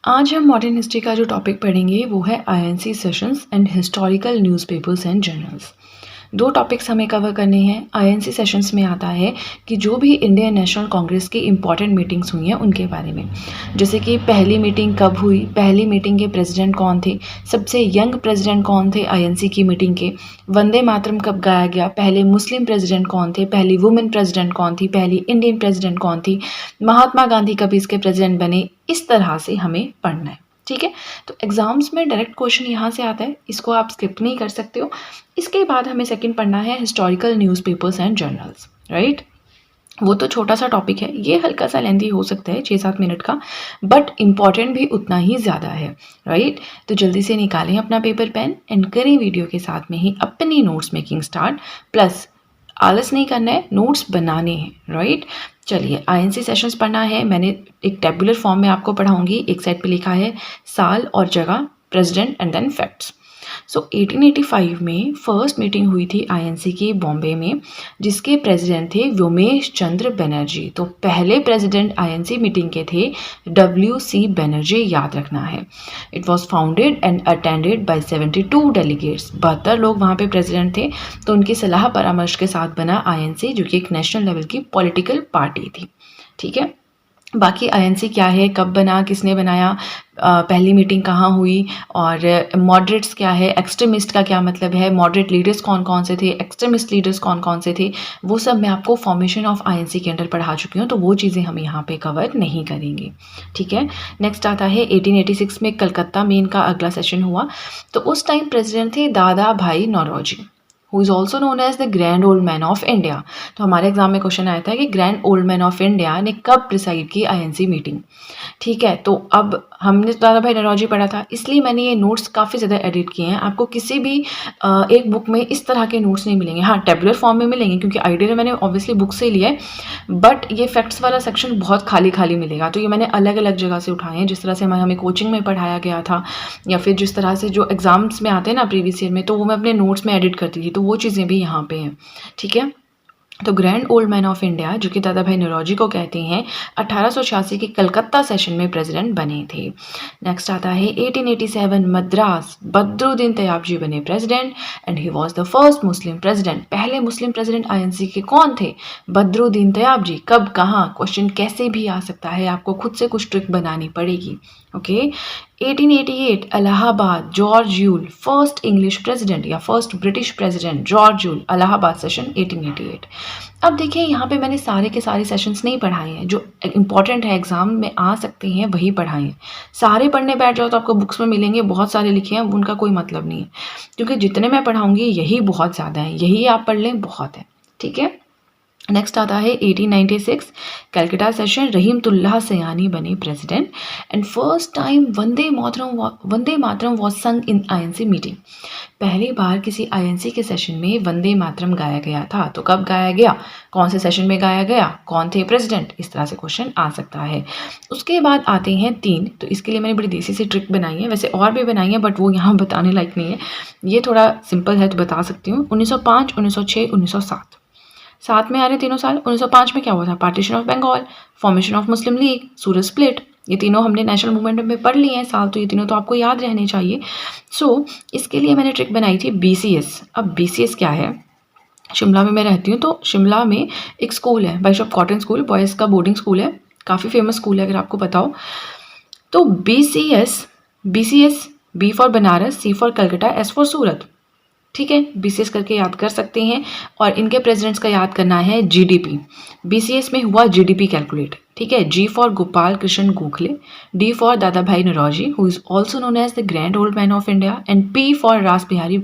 आज हम modern history का जो टॉपिक पढ़ेंगे वो है INC sessions and historical newspapers and journals. दो टॉपिक्स हमें कवर करने हैं। आईएनसी सेशंस में आता है कि जो भी इंडियन नेशनल कांग्रेस की इंपॉर्टेंट मीटिंग्स हुई हैं उनके बारे में, जैसे कि पहली मीटिंग कब हुई, पहली मीटिंग के प्रेसिडेंट कौन थे, सबसे यंग प्रेसिडेंट कौन थे आईएनसी की मीटिंग के, वंदे मातरम कब गाया गया, पहले मुस्लिम प्रेसिडेंट कौन थे, पहली वुमेन प्रेसिडेंट कौन थी, पहली इंडियन प्रेसिडेंट कौन थी, महात्मा गांधी कब इसके प्रेसिडेंट बने। इस तरह से हमें पढ़ना है, ठीक है। तो एग्जाम्स में डायरेक्ट क्वेश्चन यहाँ से आता है, इसको आप स्किप नहीं कर सकते हो। इसके बाद हमें सेकंड पढ़ना है historical newspapers and journals, right. वो तो छोटा सा टॉपिक है, ये हल्का सा लेंथी हो सकता है 6-7 मिनट का, बट इम्पॉर्टेंट भी उतना ही ज़्यादा है, राइट। तो जल्दी से निकालें अपना पेपर पेन एंड करें वीडियो के साथ में ही अपनी नोट्स मेकिंग स्टार्ट। प्लस आलस नहीं करना है, नोट्स बनाने हैं, राइट। चलिए, आईएनसी सेशंस पढ़ना है। मैंने एक टेबुलर फॉर्म में आपको पढ़ाऊंगी। एक साइड पे लिखा है साल और जगह, प्रेसिडेंट एंड देन फैक्ट्स। सो 1885 में फर्स्ट मीटिंग हुई थी आईएनसी की बॉम्बे में, जिसके प्रेसिडेंट थे व्योमेश चंद्र बनर्जी। तो पहले प्रेसिडेंट आईएनसी मीटिंग के थे WC बनर्जी, याद रखना है। It was founded and attended by 72 delegates. 72 लोग वहाँ पे प्रेसिडेंट थे। तो उनकी सलाह परामर्श के साथ बना आईएनसी, जो कि एक नेशनल लेवल की पॉलिटिकल पार्टी थी, ठीक है। बाकी आईएनसी क्या है, कब बना, किसने बनाया, पहली मीटिंग कहाँ हुई, और मॉडरेट्स क्या है, एक्सट्रीमिस्ट का क्या मतलब है, मॉडरेट लीडर्स कौन कौन से थे, एक्सट्रीमिस्ट लीडर्स कौन कौन से थे, वो सब मैं आपको फॉर्मेशन ऑफ आईएनसी के अंदर पढ़ा चुकी हूँ। तो वो चीज़ें हम यहाँ पे कवर नहीं करेंगे, ठीक है। नेक्स्ट आता है 1886 में कलकत्ता में इनका अगला सेशन हुआ। तो उस टाइम प्रेसिडेंट थे Dadabhai Naoroji, who is also known as the grand old man of India. तो हमारे एग्जाम में क्वेश्चन आया था कि grand old man of India ने कब प्रिसाइड की आईएनसी मीटिंग, ठीक है। तो अब हमने दादा भाई नौरोजी पढ़ा था, इसलिए मैंने ये नोट्स काफ़ी ज़्यादा एडिट किए हैं। आपको किसी भी एक बुक में इस तरह के नोट्स नहीं मिलेंगे। हाँ, टेबुलर फॉर्म में मिलेंगे, क्योंकि आइडिया तो मैंने ऑब्वियसली बुक से ही लिया है, बट ये फैक्ट्स वाला सेक्शन बहुत खाली खाली मिलेगा। तो ये मैंने अलग अलग जगह से उठाए हैं, जिस तरह से हमें कोचिंग में पढ़ाया गया था, या फिर जिस तरह से जो एग्जाम्स में आते हैं ना प्रीवियस ईयर में, तो वो मैं अपने नोट्स में एडिट करती थी। तो वो चीज़ें भी यहाँ पे हैं, ठीक है। तो grand old man of India, जो कि दादा भाई नौरोजी को कहते हैं, 1886 के कलकत्ता सेशन में प्रेसिडेंट बने थे। नेक्स्ट आता है 1887 मद्रास, बद्रुद्दीन तैयब जी बने president and he was the first Muslim president. पहले मुस्लिम प्रेसिडेंट आईएनसी के कौन थे? बद्रुद्दीन तैयब जी। कब, कहाँ, क्वेश्चन कैसे भी आ सकता है, आपको खुद से कुछ ट्रिक बनानी पड़ेगी, okay. 1888 Allahabad, George Yule, first English president या first British president George Yule, Allahabad session 1888। अब देखिए, यहाँ पे मैंने सारे के सारे सेशंस नहीं पढ़ाए हैं, जो इंपॉर्टेंट है एग्जाम में आ सकते हैं वही पढ़ाए हैं। सारे पढ़ने बैठ जाओ तो आपको बुक्स में मिलेंगे बहुत सारे लिखे हैं, उनका कोई मतलब नहीं है, क्योंकि जितने मैं पढ़ाऊंगी यही बहुत ज़्यादा है, यही आप पढ़ लें बहुत है, ठीक है। नेक्स्ट आता है 1896 कलकत्ता सेशन, रहीमतुल्लाह सयानी बने president and first time Vande Mataram was संग इन आईएनसी मीटिंग। पहली बार किसी आईएनसी के सेशन में वंदे मातरम गाया गया था। तो कब गाया गया, कौन से सेशन में गाया गया, कौन थे प्रेसिडेंट, इस तरह से क्वेश्चन आ सकता है। उसके बाद आते हैं 3। तो इसके लिए मैंने बड़ी देसी सी ट्रिक बनाई है, वैसे और भी बनाई है बट वो यहाँ बताने लायक नहीं है, ये थोड़ा सिंपल है तो बता सकती हूँ। 1905, 1906, 1907, साथ में आ रहे तीनों साल। 1905 में क्या हुआ था, partition of Bengal, formation of Muslim League, Surat split. ये तीनों हमने नेशनल मूवमेंट में पढ़ लिए हैं साल, तो ये तीनों तो आपको याद रहने चाहिए। सो इसके लिए मैंने ट्रिक बनाई थी BCS। अब BCS क्या है, शिमला में मैं रहती हूँ, तो शिमला में एक स्कूल है, बाइशॉप कॉटन स्कूल, बॉयज़ का बोर्डिंग स्कूल है, काफ़ी फेमस स्कूल है अगर आपको पता हो। तो BCS, B for Banaras, C for Calcutta, S for Surat, ठीक है। BCS करके याद कर सकते हैं। और इनके प्रेसिडेंट्स का याद करना है GDP। BCS में हुआ GDP कैलकुलेट, ठीक है। G for Gopal Krishna Gokhale, D for Dadabhai Naoroji, who is also known as the grand old man of India, and P for Rash Behari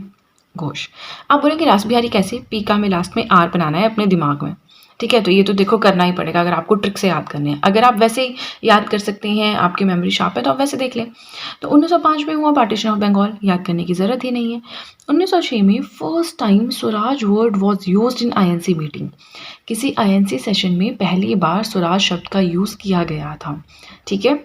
Ghosh. आप बोलेंगे रास बिहारी कैसे, P का हमें लास्ट में R बनाना है अपने दिमाग में, ठीक है। तो ये तो देखो करना ही पड़ेगा अगर आपको ट्रिक से याद करने हैं। अगर आप वैसे ही याद कर सकते हैं, आपकी मेमोरी शार्प है, तो आप वैसे देख लें। तो 1905 में हुआ पार्टीशन ऑफ बंगाल, याद करने की ज़रूरत ही नहीं है। 1906 में first time Swaraj word was used in INC meeting. किसी आईएनसी सेशन में पहली बार स्वराज शब्द का यूज़ किया गया था, ठीक है।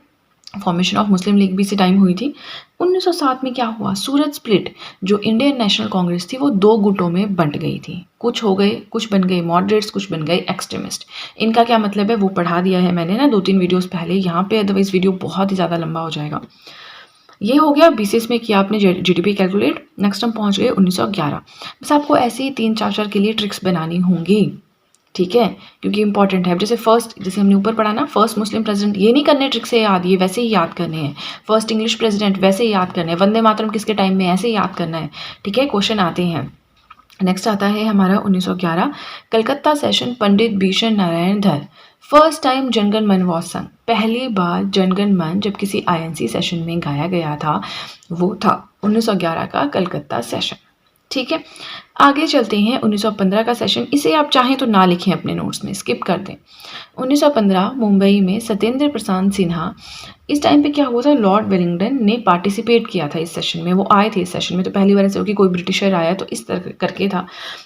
फॉर्मेशन ऑफ मुस्लिम लीग भी इसी टाइम हुई थी। 1907 में क्या हुआ, सूरत स्प्लिट, जो इंडियन नेशनल कांग्रेस थी वो दो गुटों में बंट गई थी। कुछ हो गए, कुछ बन गए मॉडरेट्स, कुछ बन गए एक्सट्रीमिस्ट। इनका क्या मतलब है वो पढ़ा दिया है मैंने ना 2-3 वीडियोस पहले यहाँ पे, अदरवाइज वीडियो बहुत ही ज़्यादा लंबा हो जाएगा। ये हो गया बीसीएस में किया आपने जीडीपी कैलकुलेट। नेक्स्ट हम पहुंच गए 1911। बस आपको ऐसे ही 3-4 के लिए ट्रिक्स बनानी होंगी, ठीक है, क्योंकि इंपॉर्टेंट है। जैसे फर्स्ट, जैसे हमने ऊपर पढ़ा ना, फर्स्ट मुस्लिम प्रेसिडेंट, ये नहीं करने ट्रिक से याद, ये वैसे ही याद करने हैं। फर्स्ट इंग्लिश प्रेसिडेंट वैसे ही याद करने हैं। वंदे मातरम किसके टाइम में, ऐसे ही याद करना है, ठीक है, क्वेश्चन आते हैं। नेक्स्ट आता है हमारा 1911 कलकत्ता सेशन, पंडित भीषण नारायण धर। फर्स्ट टाइम जनगण मन वॉज संग, पहली बार जनगण मन जब किसी आईएनसी सेशन में गाया गया था वो था 1911 का कलकत्ता सेशन, ठीक है। आगे चलते हैं 1915 का सेशन, इसे आप चाहें तो ना लिखें अपने नोट्स में, स्किप कर दें। 1915 मुंबई में सत्येंद्र प्रसाद सिन्हा, इस टाइम पे क्या हुआ था, लॉर्ड वेलिंगटन ने पार्टिसिपेट किया था इस सेशन में, वो आए थे इस सेशन में। तो पहली बार ऐसे हो कि कोई ब्रिटिशर आया तो इस तरह करके था,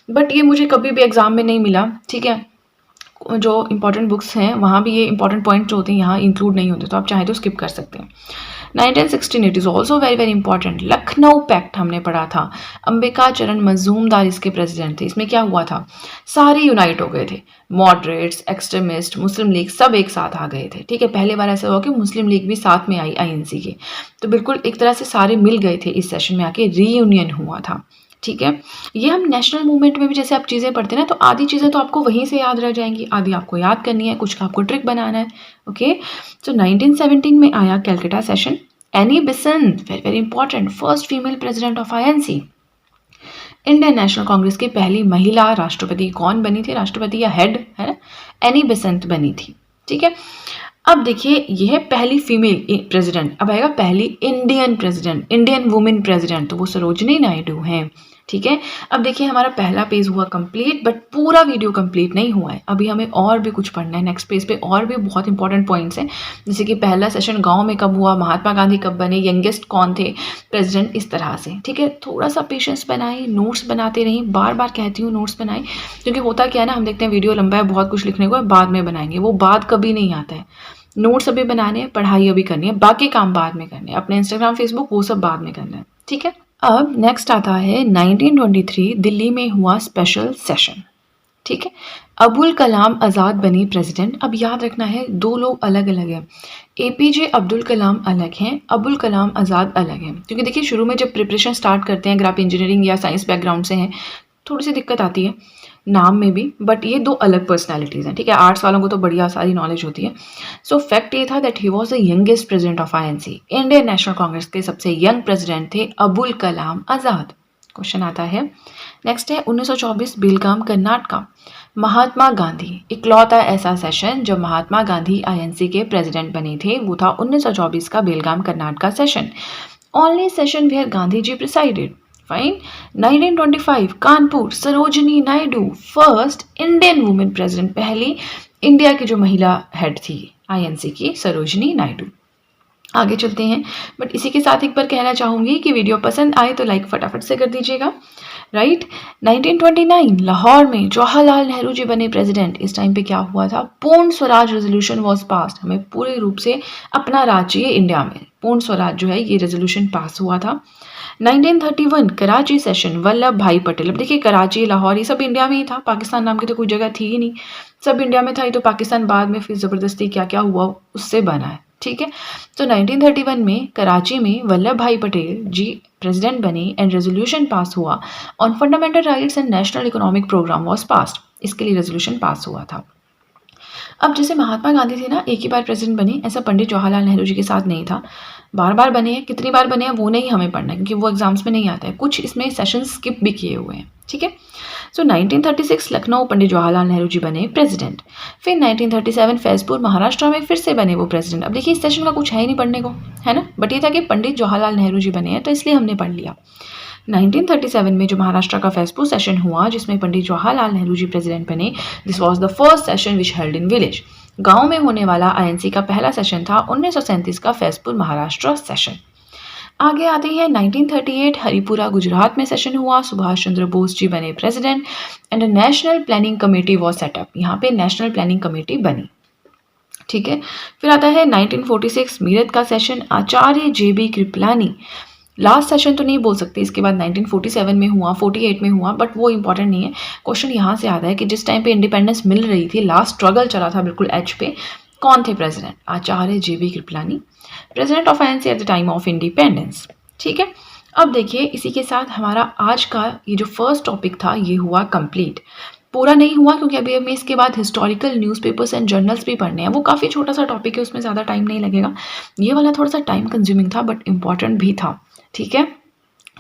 बट ये मुझे कभी भी एग्जाम में नहीं मिला, ठीक है। जो इंपॉर्टेंट बुक्स हैं वहाँ भी ये इंपॉर्टेंट पॉइंट जो होते हैं यहाँ इंक्लूड नहीं होते, तो आप चाहें तो स्किप कर सकते हैं। 1916 it is also very very important, Lucknow pact हमने पढ़ा था। अंबिका चरण मजूमदार इसके प्रेसिडेंट थे। इसमें क्या हुआ था, सारे यूनाइट हो गए थे, मॉडरेट्स, एक्सट्रीमिस्ट, मुस्लिम लीग सब एक साथ आ गए थे, ठीक है। पहले बार ऐसा हुआ कि मुस्लिम लीग भी साथ में आई आईएनसी के, तो बिल्कुल एक तरह से सारे मिल गए थे इस सेशन में आके, रीयूनियन हुआ था, ठीक है। ये हम नेशनल मूवमेंट में भी जैसे आप चीज़ें पढ़ते हैं ना, तो आधी चीज़ें तो आपको वहीं से याद रह जाएंगी, आधी आपको याद करनी है, कुछ का आपको ट्रिक बनाना है, ओके। तो 1917 में आया Calcutta session. Annie Besant, very very important, first female president of INC. Indian national Congress की पहली महिला राष्ट्रपति कौन बनी थी, राष्ट्रपति या हेड, है ना, एनी बेसेंट बनी थी, ठीक है। अब देखिए यह है पहली फीमेल प्रेसिडेंट, अब आएगा पहली Indian president, Indian women president, तो वो सरोजिनी नायडू हैं, ठीक है। अब देखिए हमारा पहला पेज हुआ कंप्लीट, बट पूरा वीडियो कंप्लीट नहीं हुआ है, अभी हमें और भी कुछ पढ़ना है। नेक्स्ट पेज पे और भी बहुत इंपॉर्टेंट पॉइंट्स हैं, जैसे कि पहला सेशन गांव में कब हुआ, महात्मा गांधी कब बने, यंगेस्ट कौन थे प्रेसिडेंट, इस तरह से, ठीक है। थोड़ा सा पेशेंस बनाएं, नोट्स बनाते रहिए, बार बार कहती हूँ नोट्स बनाएं, क्योंकि होता क्या है ना, हम देखते हैं वीडियो लंबा है, बहुत कुछ लिखने को है, बाद में बनाएंगे, वो बाद कभी नहीं आता है। नोट्स अभी बनाने हैं, पढ़ाई अभी करनी है, बाकी काम बाद में करने हैं, अपने इंस्टाग्राम, फेसबुक वो सब बाद में करना है, ठीक है। अब नेक्स्ट आता है 1923 दिल्ली में हुआ स्पेशल सेशन, ठीक है। अबुल कलाम आज़ाद बनी प्रेसिडेंट। अब याद रखना है दो लोग अलग अलग हैं, एपीजे अब्दुल कलाम अलग हैं, अबुल कलाम आज़ाद अलग हैं, क्योंकि देखिए शुरू में जब प्रिपरेशन स्टार्ट करते हैं, अगर आप इंजीनियरिंग या साइंस बैकग्राउंड से हैं, थोड़ी सी दिक्कत आती है नाम में भी, बट ये दो अलग पर्सनालिटीज़ हैं, ठीक है। आर्ट्स वालों को तो बढ़िया सारी नॉलेज होती है। सो फैक्ट ये था that he was the youngest president of INC, Indian national Congress के सबसे यंग प्रेसिडेंट थे अबुल कलाम आज़ाद। क्वेश्चन आता है नेक्स्ट है 1924 बेलगाम कर्नाटका। महात्मा गांधी, इकलौता ऐसा सेशन जब महात्मा गांधी आईएनसी के प्रेसिडेंट बने थे वो था 1924 का Belgaum Karnataka session. Only session where Gandhi ji presided. Fine. 1925 Kanpur, Sarojini Naidu, first Indian women president, पहली इंडिया की जो महिला हेड थी आईएनसी की, सरोजिनी नायडू। आगे चलते हैं, बट इसी के साथ एक बार कहना चाहूँगी कि वीडियो पसंद आए तो लाइक फटाफट से कर दीजिएगा, राइट। 1929 लाहौर में जवाहरलाल नेहरू जी बने प्रेसिडेंट। इस टाइम पे क्या हुआ था, पूर्ण स्वराज रेजोल्यूशन वॉज पास्ड, हमें पूरे रूप से अपना राज्य चाहिए इंडिया में, पूर्ण स्वराज जो है ये रेजोल्यूशन पास हुआ था। 1931 कराची सेशन, वल्लभ भाई पटेल। अब देखिए कराची, लाहौर ये सब इंडिया में ही था, पाकिस्तान नाम की तो कोई जगह थी ही नहीं, सब इंडिया में था। ये तो पाकिस्तान बाद में फिर ज़बरदस्ती क्या क्या हुआ उससे बना है, ठीक है। तो 1931 में कराची में वल्लभ भाई पटेल जी प्रेसिडेंट बने एंड रेजोल्यूशन पास हुआ on fundamental rights and national economic programme was passed, इसके लिए रेजोल्यूशन पास हुआ था। अब जैसे महात्मा गांधी थे ना, एक ही बार प्रेसिडेंट बने, ऐसा पंडित जवाहरलाल नेहरू जी के साथ नहीं था, बार बार बने हैं। कितनी बार बने हैं वो नहीं हमें पढ़ना है, क्योंकि वो एग्जाम्स में नहीं आता है, कुछ इसमें सेशन स्किप भी किए हुए हैं, ठीक है। सो 1936 लखनऊ पंडित जवाहरलाल नेहरू जी बने प्रेसिडेंट। फिर 1937 फैजपुर महाराष्ट्र में फिर से बने वो प्रेसिडेंट। अब देखिए इस सेशन का कुछ है ही नहीं पढ़ने को, है ना, बट ये था कि पंडित जवाहरलाल नेहरू जी बने हैं तो इसलिए हमने पढ़ लिया। 1937 में जो महाराष्ट्र का फैजपुर सेशन हुआ जिसमें पंडित जवाहरलाल नेहरू जी प्रेसिडेंट बने, this was the first session which held in village. गांव में होने वाला आईएनसी का पहला सेशन था 1937 का फैजपुर महाराष्ट्र सेशन। आगे आते हैं 1938 हरिपुरा गुजरात में सेशन हुआ, सुभाष चंद्र बोस जी बने president and national planning committee was setup. यहाँ पे नेशनल प्लानिंग कमेटी बनी, ठीक है। फिर आता है 1946 मीरठ का सेशन, आचार्य JB कृपलानी। लास्ट सेशन तो नहीं बोल सकते, इसके बाद 1947 में हुआ, 48 में हुआ, बट वो इंपॉर्टेंट नहीं है। क्वेश्चन यहाँ से आता है कि जिस टाइम पे इंडिपेंडेंस मिल रही थी, लास्ट स्ट्रगल चला था बिल्कुल एज पे, कौन थे president? Acharya JB Kripalani, president of INC at the time of independence. ठीक है। अब देखिए, इसी के साथ हमारा आज का ये जो फर्स्ट टॉपिक था ये हुआ कंप्लीट। पूरा नहीं हुआ क्योंकि अभी हमें इसके बाद हिस्टोरिकल न्यूज़पेपर्स एंड जर्नल्स भी पढ़ने हैं। वो काफ़ी छोटा सा टॉपिक है, उसमें ज़्यादा टाइम नहीं लगेगा। ये वाला थोड़ा सा टाइम कंज्यूमिंग था बट इम्पॉर्टेंट भी था। ठीक है।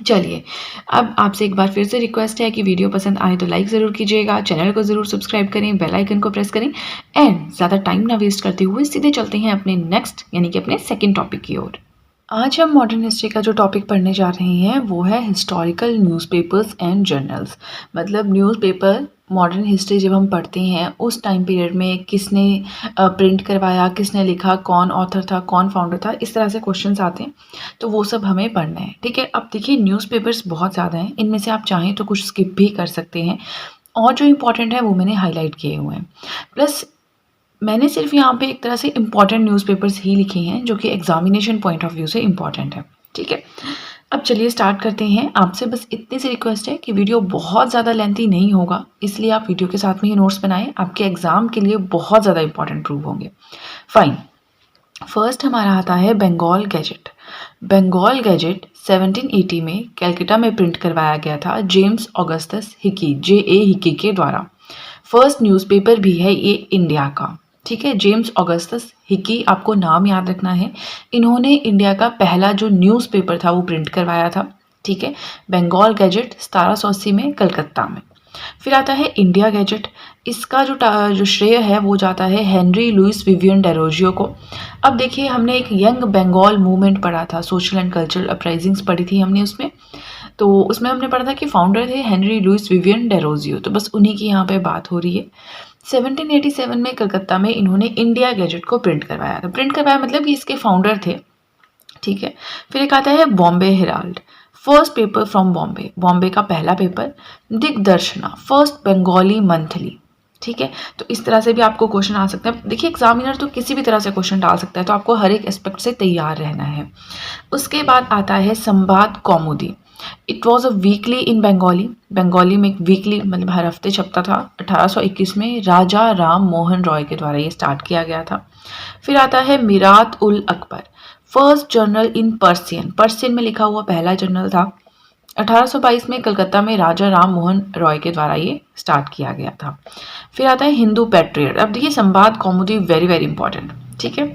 चलिए, अब आपसे एक बार फिर से रिक्वेस्ट है कि वीडियो पसंद आए तो लाइक ज़रूर कीजिएगा, चैनल को ज़रूर सब्सक्राइब करें, बेल आइकन को प्रेस करें एंड ज़्यादा टाइम ना वेस्ट करते हुए सीधे चलते हैं अपने नेक्स्ट यानी कि अपने सेकंड टॉपिक की ओर। आज हम मॉडर्न हिस्ट्री का जो टॉपिक पढ़ने जा रहे हैं वो है हिस्टोरिकल न्यूज़पेपर्स एंड जर्नल्स। मतलब न्यूज़पेपर, मॉडर्न हिस्ट्री जब हम पढ़ते हैं उस टाइम पीरियड में किसने प्रिंट करवाया, किसने लिखा, कौन ऑथर था, कौन फाउंडर था, इस तरह से क्वेश्चंस आते हैं, तो वो सब हमें पढ़ना है। ठीक है। अब देखिए, न्यूज़पेपर्स बहुत ज़्यादा हैं, इनमें से आप चाहें तो कुछ स्किप भी कर सकते हैं और जो इम्पोर्टेंट है वो मैंने हाईलाइट किए हुए हैं। प्लस मैंने सिर्फ यहाँ पे एक तरह से इम्पॉर्टेंट न्यूज़पेपर्स ही लिखे हैं जो कि एग्जामिनेशन पॉइंट ऑफ व्यू से इम्पॉर्टेंट है। ठीक है। अब चलिए स्टार्ट करते हैं। आपसे बस इतनी सी रिक्वेस्ट है कि वीडियो बहुत ज़्यादा लेंथी नहीं होगा, इसलिए आप वीडियो के साथ में ही नोट्स बनाएं, आपके एग्जाम के लिए बहुत ज़्यादा इंपॉर्टेंट प्रूव होंगे। फाइन। फर्स्ट हमारा आता है बंगाल गैजेट। बंगाल गैजेट 1780 में कलकत्ता में प्रिंट करवाया गया था James Augustus Hicky, JA Hicky के द्वारा। फर्स्ट न्यूज़पेपर भी है ये इंडिया का। ठीक है। जेम्स ऑगस्टस हिकी, आपको नाम याद रखना है। इन्होंने इंडिया का पहला जो न्यूज़पेपर था वो प्रिंट करवाया था। ठीक है। बंगाल गैजेट 1780 में कलकत्ता में। फिर आता है इंडिया गैजेट। इसका जो श्रेय है वो जाता है हेनरी लुइस विवियन डेरोजियो को। अब देखिए, हमने एक यंग बंगाल मूवमेंट पढ़ा था, सोशल एंड कल्चरल अपराइजिंग्स पढ़ी थी हमने उसमें, तो उसमें हमने पढ़ा था कि फाउंडर थे हेनरी लुइस विवियन डेरोजियो, तो बस उन्हीं की यहाँ पे बात हो रही है। 1787 में कलकत्ता में इन्होंने इंडिया गैजेट को प्रिंट करवाया था। प्रिंट करवाया मतलब कि इसके फाउंडर थे। ठीक है। फिर एक आता है Bombay Herald, first paper from Bombay, Bombay का पहला पेपर। Digdarshana, first Bengali monthly. ठीक है। तो इस तरह से भी आपको क्वेश्चन आ सकते हैं। देखिए, एग्जामिनर तो किसी भी तरह से क्वेश्चन डाल सकता है, तो आपको हर एक एस्पेक्ट से तैयार रहना है। उसके बाद आता है संवाद कौमुदी। इट वॉज अ वीकली इन बंगाली, बंगाली में एक वीकली मतलब हर हफ्ते छपता था। 1821 में राजा राम मोहन रॉय के द्वारा ये स्टार्ट किया गया था। फिर आता है मिरात उल अकबर, फर्स्ट जर्नल इन पर्सियन, पर्सियन में लिखा हुआ पहला जर्नल था। 1822 में कलकत्ता में राजा राम मोहन रॉय के द्वारा ये स्टार्ट किया गया था। फिर आता है हिंदू पैट्रियट। अब देखिए, संवाद कौमुदी वेरी वेरी इंपॉर्टेंट। ठीक है।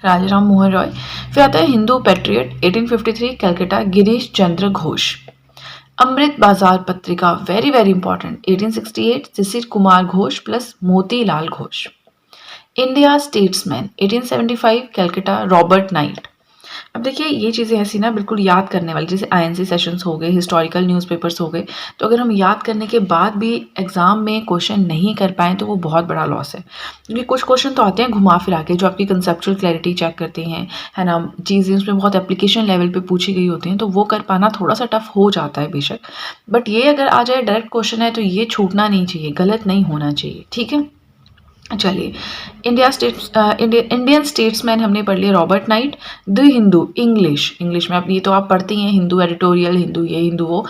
राजा राम मोहन रॉय। फिर आता है Hindu Patriot 1853 Calcutta, Girish Chandra Ghosh. Amrit Bazar Patrika very very important 1868 Shishir Kumar Ghosh plus Motilal Ghosh. India Statesman 1875 Calcutta, Robert Knight. अब देखिए, ये चीज़ें ऐसी ना बिल्कुल याद करने वाली, जैसे INC सेशंस हो गए, हिस्टोरिकल न्यूज़पेपर्स हो गए, तो अगर हम याद करने के बाद भी एग्जाम में क्वेश्चन नहीं कर पाएँ तो वो बहुत बड़ा लॉस है। क्योंकि कुछ क्वेश्चन तो आते हैं घुमा फिरा के, जो आपकी कंसेप्चुअल क्लैरिटी चेक करते हैं, है ना, चीज़ें उसमें बहुत एप्लीकेशन लेवल पे पूछी गई होती हैं, तो वो कर पाना थोड़ा सा टफ हो जाता है बेशक, बट ये अगर आ जाए डायरेक्ट क्वेश्चन है तो ये छूटना नहीं चाहिए, गलत नहीं होना चाहिए। ठीक है। चलिए, इंडियन स्टेट्समैन हमने पढ़ लिया, Robert night. The Hindu English, English में आप ये तो आप पढ़ते ही हैं, हिंदू एडिटोरियल, हिंदू ये हिंदू वो,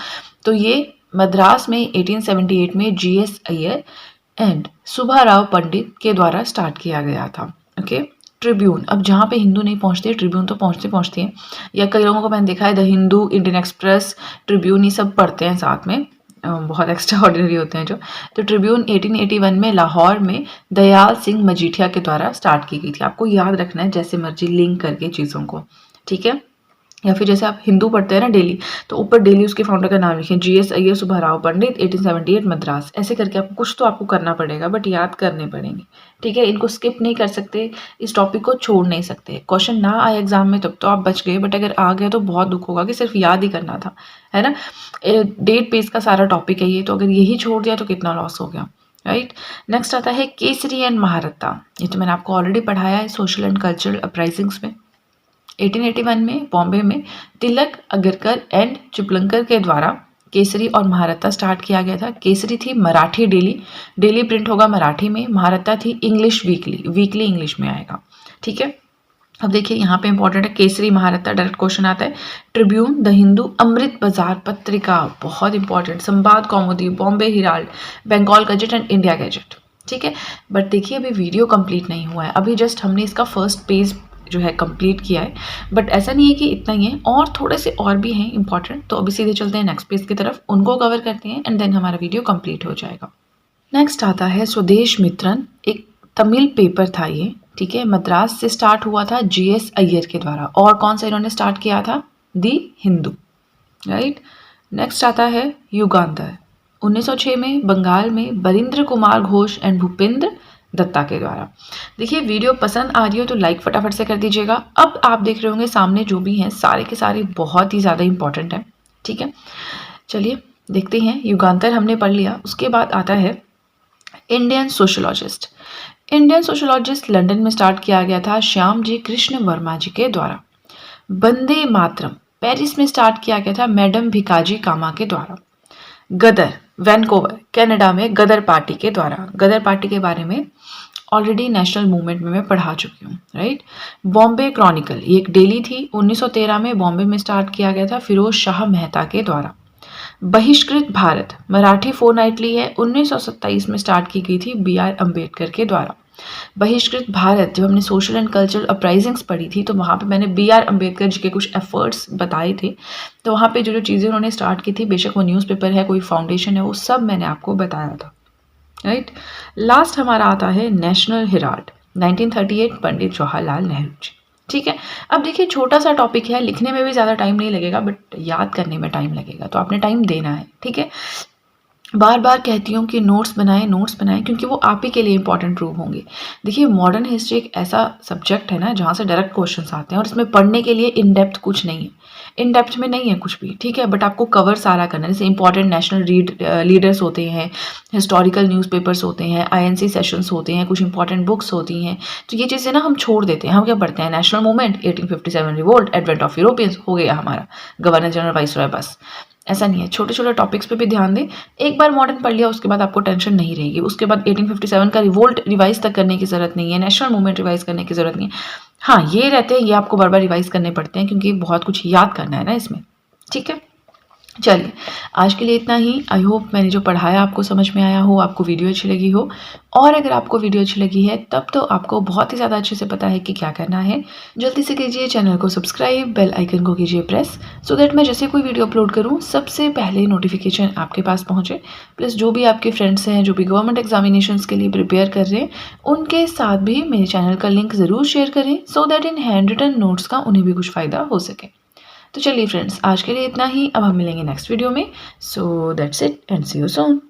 तो ये मद्रास में 1878 में GS अय्यर एंड सुब्बाराव पंडित के द्वारा स्टार्ट किया गया था। ओके। ट्रिब्यून, अब जहाँ पे हिंदू नहीं पहुँचते ट्रिब्यून तो पहुँचते हैं, या कई लोगों को मैंने देखा है the Hindu, Indian express, Tribune ये सब पढ़ते हैं साथ में, बहुत एक्स्ट्रा ऑर्डिनरी होते हैं जो। तो ट्रिब्यून 1881 में लाहौर में दयाल सिंह मजीठिया के द्वारा स्टार्ट की गई थी। आपको याद रखना है जैसे मर्जी लिंक करके चीज़ों को। ठीक है। या फिर जैसे आप हिंदू पढ़ते हैं ना डेली, तो ऊपर डेली उसके फाउंडर का नाम लिखें, GS अय्यर सुब्बाराव पंडित 1878 मद्रास, ऐसे करके आपको कुछ तो आपको करना पड़ेगा, बट याद करने पड़ेंगे। ठीक है। इनको स्किप नहीं कर सकते, इस टॉपिक को छोड़ नहीं सकते। क्वेश्चन ना आए एग्जाम में तब तो आप बच गए, बट अगर आ गया तो बहुत दुख होगा कि सिर्फ याद ही करना था, है ना। डेट पेज का सारा टॉपिक है ये, तो अगर यही छोड़ दिया तो कितना लॉस हो गया, राइट। नेक्स्ट आता है केसरी एंड महारत्ता। ये तो मैंने आपको ऑलरेडी पढ़ाया है सोशल एंड कल्चरल अपराइजिंग्स में। 1881 में बॉम्बे में तिलक, अगरकर एंड चिपलंकर के द्वारा केसरी और महारत्ता स्टार्ट किया गया था। केसरी थी मराठी डेली प्रिंट होगा मराठी में। महारत्ता थी इंग्लिश वीकली इंग्लिश में आएगा, ठीक है। अब देखिए यहाँ पे इंपॉर्टेंट है केसरी महारत्ता, डायरेक्ट क्वेश्चन आता है। ट्रिब्यून, द हिंदू, अमृत बाजार पत्रिका, बहुत important, Sambad Kaumudi, Bombay Herald, Bengal Gazette and India Gazette, ठीक है। बट देखिए अभी वीडियो कंप्लीट नहीं हुआ है, अभी जस्ट हमने इसका फर्स्ट पेज जो है कंप्लीट किया है। बट ऐसा नहीं है कि इतना ही है, और थोड़े से और भी हैं इंपॉर्टेंट। तो अभी सीधे चलते हैं नेक्स्ट पेज की तरफ, उनको कवर करते हैं एंड देन हमारा वीडियो कंप्लीट हो जाएगा। नेक्स्ट आता है स्वदेश मित्रन, एक तमिल पेपर था ये, ठीक है। मद्रास से स्टार्ट हुआ था GS अय्यर के द्वारा। और कौन सा इन्होंने स्टार्ट किया था? दी हिंदू, राइट। नेक्स्ट आता है युगांतर, 1906 में बंगाल में बरिंद्र कुमार घोष एंड भूपेंद्र दत्ता के द्वारा। देखिए वीडियो पसंद आ रही हो तो लाइक फटाफट से कर दीजिएगा। अब आप देख रहे होंगे सामने जो भी हैं सारे के सारे बहुत ही ज़्यादा इंपॉर्टेंट हैं, ठीक है। चलिए देखते हैं, युगांतर हमने पढ़ लिया। उसके बाद आता है Indian sociologist. Indian sociologist London में स्टार्ट किया गया था श्याम जी कृष्ण वर्मा जी के द्वारा। वंदे मातरम पेरिस में स्टार्ट किया गया था मैडम भिकाजी कामा के द्वारा। गदर वैनकोवर कनाडा में गदर पार्टी के द्वारा। गदर पार्टी के बारे में ऑलरेडी नेशनल मूवमेंट में मैं पढ़ा चुकी हूँ, राइट। बॉम्बे क्रॉनिकल, ये एक डेली थी, 1913 में बॉम्बे में स्टार्ट किया गया था फिरोज शाह मेहता के द्वारा। बहिष्कृत भारत मराठी फोर्टनाइटली है, 1927 में स्टार्ट की गई थी BR अम्बेडकर के द्वारा। बहिष्कृत भारत, जब हमने सोशल एंड कल्चरल अपराइजिंग्स पढ़ी थी तो वहाँ पे मैंने BR अम्बेडकर जी के कुछ एफर्ट्स बताए थे। तो वहाँ पे जो चीज़ें उन्होंने स्टार्ट की थी, बेशक वो न्यूज़पेपर है, कोई फाउंडेशन है, वो सब मैंने आपको बताया था, राइट। लास्ट हमारा आता है नेशनल हेराल्ड, 1938 पंडित जवाहरलाल नेहरू जी, ठीक है। अब देखिए छोटा सा टॉपिक है, लिखने में भी ज़्यादा टाइम नहीं लगेगा बट याद करने में टाइम लगेगा, तो आपने टाइम देना है, ठीक है। बार बार कहती हूँ कि नोट्स बनाएं क्योंकि वो आप ही के लिए इंपॉर्टेंट प्रूव होंगे। देखिए मॉडर्न हिस्ट्री एक ऐसा सब्जेक्ट है ना जहाँ से डायरेक्ट क्वेश्चंस आते हैं और इसमें पढ़ने के लिए इन डेप्थ कुछ नहीं है, इन डेप्थ में नहीं है कुछ भी, ठीक है। बट आपको कवर सारा करना है, जैसे इंपॉर्टेंट नेशनल लीडर्स होते हैं, हिस्टोरिकल न्यूज़पेपर्स होते हैं, INC सेशंस होते हैं, कुछ इंपॉर्टेंट बुक्स होती हैं। तो ये चीज़ें ना हम छोड़ देते हैं। हम क्या पढ़ते हैं? National movement, 1857 revolt, advent of Europeans, हो गया हमारा गवर्नर जनरल वाइसरॉय, बस। ऐसा नहीं है, छोटे छोटे टॉपिक्स पे भी ध्यान दें। एक बार मॉडर्न पढ़ लिया उसके बाद आपको टेंशन नहीं रहेगी। उसके बाद 1857 का रिवोल्ट रिवाइज तक करने की ज़रूरत नहीं है, नेशनल मूवमेंट रिवाइज करने की ज़रूरत नहीं है। हाँ ये रहते हैं, ये आपको बार बार रिवाइज करने पड़ते हैं क्योंकि बहुत कुछ याद करना है ना इसमें, ठीक है। चलिए आज के लिए इतना ही। आई होप मैंने जो पढ़ाया आपको समझ में आया हो, आपको वीडियो अच्छी लगी हो। और अगर आपको वीडियो अच्छी लगी है तब तो आपको बहुत ही ज़्यादा अच्छे से पता है कि क्या करना है। जल्दी से कीजिए चैनल को सब्सक्राइब, बेल आइकन को कीजिए प्रेस, सो दैट मैं जैसे कोई वीडियो अपलोड करूँ सबसे पहले नोटिफिकेशन आपके पास पहुँचे। प्लस जो भी आपके फ्रेंड्स हैं जो भी गवर्नमेंट एग्जामिनेशंस के लिए प्रिपेयर कर रहे हैं उनके साथ भी मेरे चैनल का लिंक ज़रूर शेयर करें, so that in handwritten notes का उन्हें भी कुछ फ़ायदा हो सके। तो चलिए फ्रेंड्स आज के लिए इतना ही, अब हम मिलेंगे नेक्स्ट वीडियो में। So that's it and see you soon.